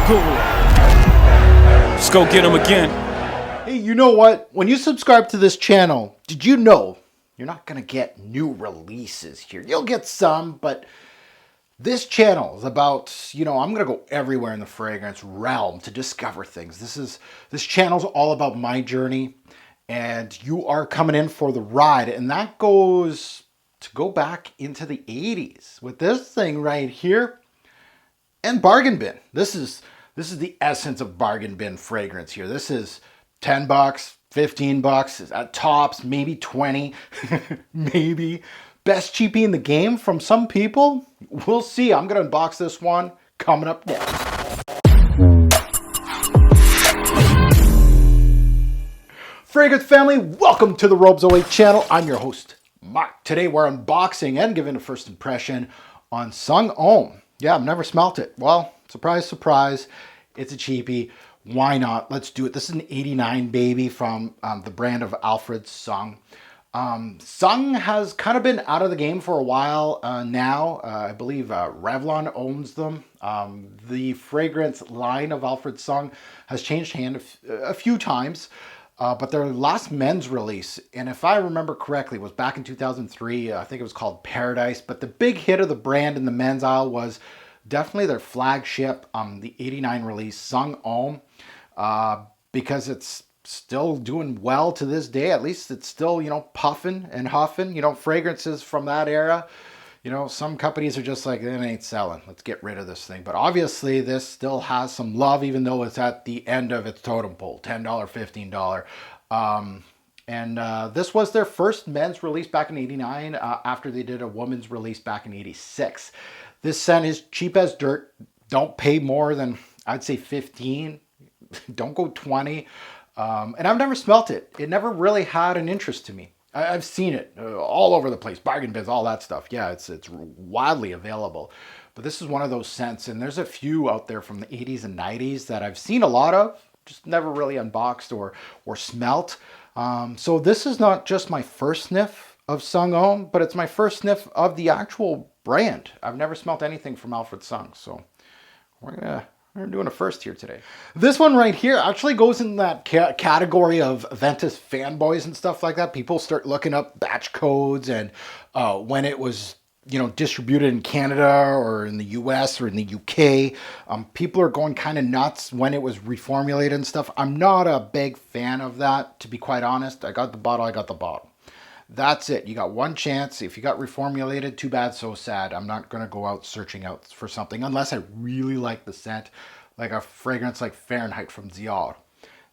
Let's go get him again. Hey, you know what? When you subscribe to this channel, did you know you're not going to get new releases here? You'll get some, but this channel is about, I'm going to go everywhere in the fragrance realm to discover things. This channel's all about my journey, and you are coming in for the ride. And that goes to go back into the 80s with this thing right here. And bargain bin. This is the essence of bargain bin fragrance here. This is $10, $15 at tops, maybe 20, maybe. Best cheapie in the game from some people? We'll see. I'm going to unbox this one coming up next. Fragrance family, welcome to the Robes 08 channel. I'm your host, Mark. Today we're unboxing and giving a first impression on Homme. Yeah, I've never smelt it. Well, surprise, surprise. It's a cheapie. Why not? Let's do it. This is an 89 baby from the brand of Alfred Sung. Sung has kind of been out of the game for a while now. I believe Revlon owns them. The fragrance line of Alfred Sung has changed hand a few times. But their last men's release, and if I remember correctly, was back in 2003. I think it was called Paradise. But the big hit of the brand in the men's aisle was definitely their flagship, the 89 release, Homme, because it's still doing well to this day. At least it's still, puffing and huffing. Fragrances from that era. Some companies are just like, it ain't selling. Let's get rid of this thing. But obviously, this still has some love, even though it's at the end of its totem pole, $10, $15. This was their first men's release back in 89 after they did a woman's release back in 86. This scent is cheap as dirt. Don't pay more than, I'd say, 15. Don't go 20. And I've never smelt it. It never really had an interest to me. I've seen it all over the place, bargain bins, all that stuff. Yeah, it's widely available. But this is one of those scents, and there's a few out there from the 80s and 90s that I've seen a lot of, just never really unboxed or smelt. So this is not just my first sniff of Homme, but it's my first sniff of the actual brand. I've never smelt anything from Alfred Sung, so we're doing a first here today. This one right here actually goes in that category of Ventus fanboys and stuff like that. People start looking up batch codes and when it was, distributed in Canada or in the US or in the UK. People are going kind of nuts when it was reformulated and stuff. I'm not a big fan of that, to be quite honest. I got the bottle. That's it. You got one chance. If you got reformulated, too bad, so sad. I'm not going to go out searching out for something unless I really like the scent, like a fragrance like Fahrenheit from Dior.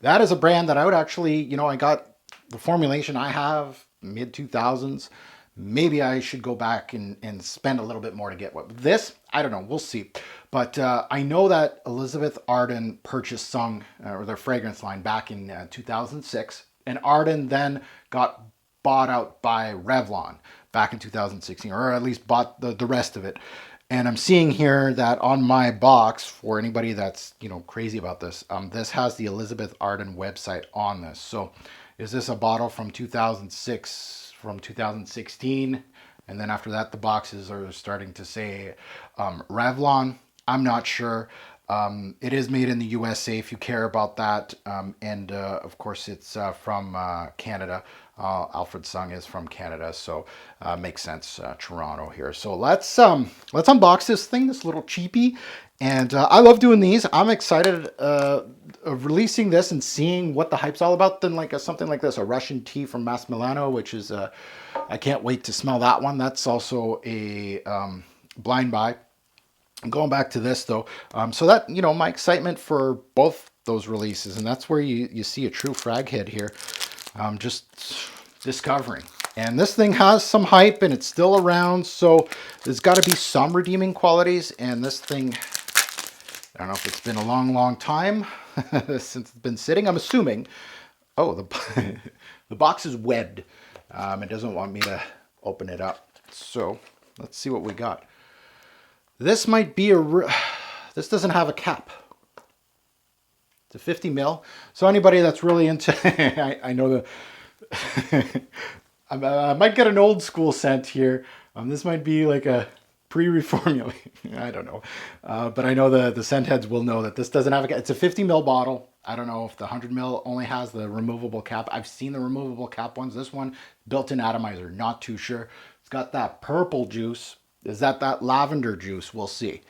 That is a brand that I would actually, I got the formulation I have mid-2000s. Maybe I should go back and spend a little bit more to get what. This, I don't know. We'll see. But I know that Elizabeth Arden purchased Sung, or their fragrance line, back in 2006. And Arden then got bought out by Revlon back in 2016, or at least bought the rest of it. And I'm seeing here that on my box, for anybody that's, crazy about this, this has the Elizabeth Arden website on this. So is this a bottle from 2006, from 2016? And then after that, the boxes are starting to say Revlon. I'm not sure. It is made in the USA if you care about that. Of course, it's from Canada. Alfred Sung is from Canada, so makes sense. Toronto here. So let's unbox this thing, this little cheapie. And I love doing these. I'm excited of releasing this and seeing what the hype's all about. Then something like this, a Russian tea from Mas Milano, which is I can't wait to smell that one. That's also a blind buy. Going back to this though, so that, my excitement for both those releases, and that's where you see a true frag head here, just discovering. And this thing has some hype and it's still around, so there's got to be some redeeming qualities. And this thing, I don't know if it's been a long time since it's been sitting. I'm assuming, the box is webbed. It doesn't want me to open it up. So let's see what we got. This might be this doesn't have a cap. It's a 50 mil. So anybody that's really into, I know I might get an old school scent here. This might be like a pre-reformulate. I don't know. But I know the scent heads will know that this doesn't have it's a 50 ml bottle. I don't know if the 100 ml only has the removable cap. I've seen the removable cap ones. This one, built-in atomizer, not too sure. It's got that purple juice. Is that lavender juice? We'll see.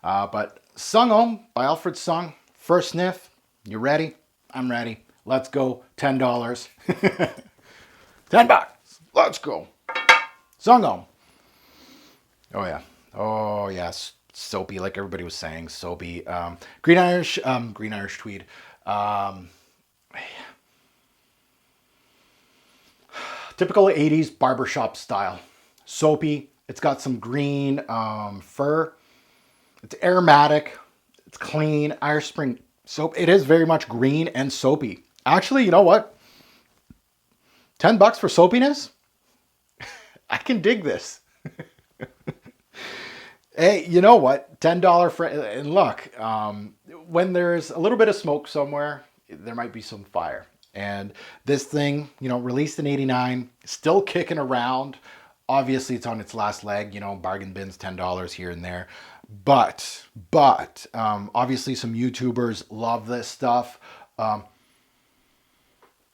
But Sung Homme by Alfred Sung. First sniff. You ready? I'm ready. Let's go. $10. $10. Let's go. Sung Homme. Oh yeah. Oh yes. Soapy, like everybody was saying. Soapy. Green Irish tweed. Typical 80s barbershop style. Soapy. It's got some green fur. It's aromatic. It's clean. Irish Spring soap. It is very much green and soapy. Actually, you know what? $10 for soapiness? I can dig this. Hey, you know what? $10 for, and look, when there's a little bit of smoke somewhere, there might be some fire. And this thing, released in 89, still kicking around. Obviously, it's on its last leg, bargain bins, $10 here and there. But, obviously some YouTubers love this stuff.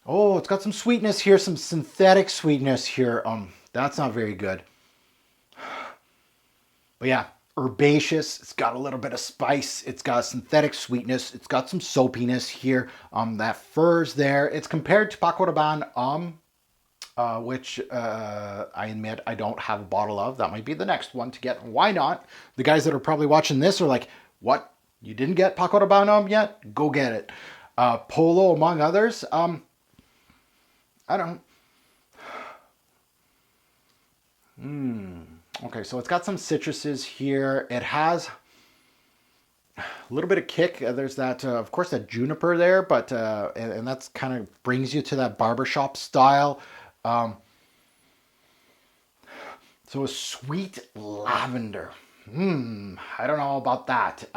Oh, it's got some sweetness here, some synthetic sweetness here. That's not very good. But yeah, herbaceous. It's got a little bit of spice. It's got synthetic sweetness. It's got some soapiness here. That fur's there. It's compared to Paco Rabanne, which I admit I don't have a bottle of. That might be the next one to get. Why not? The guys that are probably watching this are like, what? You didn't get Paco Rabanne yet? Go get it. Polo, among others. I don't. Okay, so it's got some citruses here. It has a little bit of kick. There's that, of course, that juniper there, but and that's kind of brings you to that barbershop style. So a sweet lavender. I don't know about that.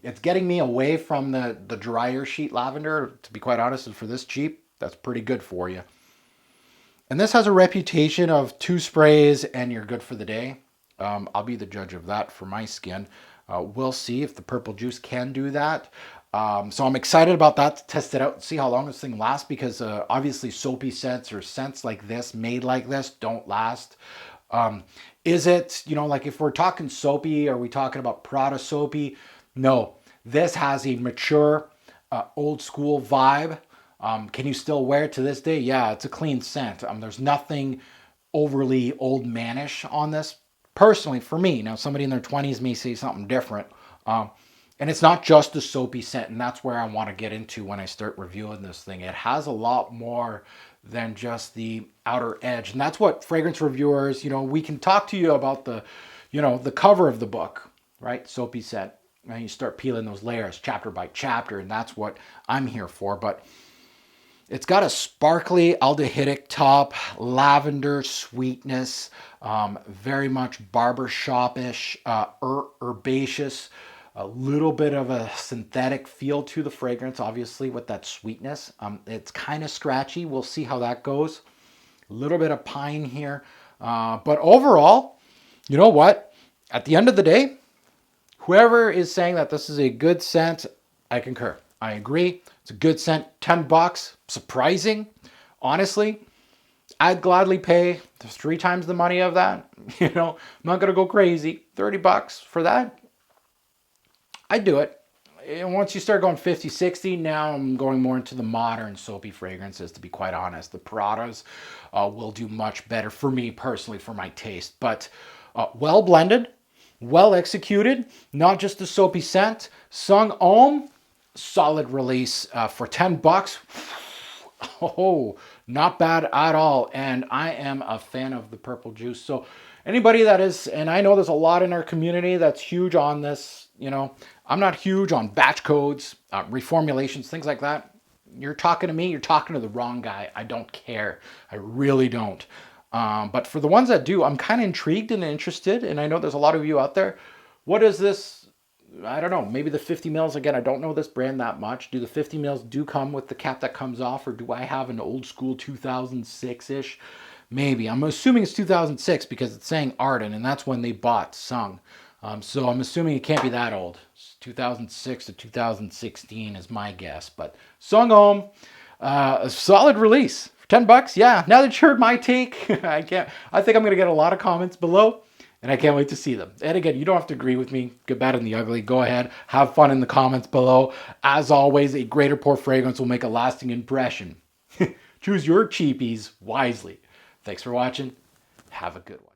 It's getting me away from the drier sheet lavender. To be quite honest, and for this cheap, that's pretty good for you. And this has a reputation of 2 sprays and you're good for the day. I'll be the judge of that for my skin. We'll see if the purple juice can do that. So I'm excited about that to test it out and see how long this thing lasts, because obviously soapy scents or scents like this, made like this, don't last. Is it, like if we're talking soapy, are we talking about Prada soapy? No, this has a mature, old school vibe. Can you still wear it to this day? Yeah, it's a clean scent. There's nothing overly old manish on this. Personally, for me, now somebody in their 20s may say something different. And it's not just a soapy scent, and that's where I want to get into when I start reviewing this thing. It has a lot more than just the outer edge. And that's what fragrance reviewers, we can talk to you about the cover of the book, right? Soapy scent. And you start peeling those layers chapter by chapter, and that's what I'm here for. But it's got a sparkly aldehydic top, lavender sweetness, very much barbershop-ish, herbaceous, a little bit of a synthetic feel to the fragrance, obviously, with that sweetness. It's kind of scratchy. We'll see how that goes. A little bit of pine here. But overall, you know what? At the end of the day, whoever is saying that this is a good scent, I concur. I agree. It's a good scent. $10. Surprising. Honestly, I'd gladly pay 3 times the money of that. I'm not going to go crazy. $30 for that. I'd do it. And once you start going 50, 60, now I'm going more into the modern soapy fragrances, to be quite honest. The Pradas will do much better for me personally, for my taste. But well blended, well executed, not just a soapy scent. Sung Homme, solid release for $10. Oh, not bad at all. And I am a fan of the purple juice. So anybody that is, and I know there's a lot in our community that's huge on this, I'm not huge on batch codes, reformulations, things like that. You're talking to me, you're talking to the wrong guy. I don't care. I really don't. But for the ones that do, I'm kind of intrigued and interested. And I know there's a lot of you out there. What is this? I don't know. Maybe the 50 mils. Again, I don't know this brand that much. Do the 50 mils do come with the cap that comes off? Or do I have an old school 2006-ish Maybe. I'm assuming it's 2006 because it's saying Arden, and that's when they bought Sung. So I'm assuming it can't be that old. It's 2006 to 2016 is my guess. But Sung Homme, a solid release. For $10, yeah. Now that you heard my take, I think I'm going to get a lot of comments below, and I can't wait to see them. And again, you don't have to agree with me. Good, bad, and the ugly. Go ahead. Have fun in the comments below. As always, a great or poor fragrance will make a lasting impression. Choose your cheapies wisely. Thanks for watching. Have a good one.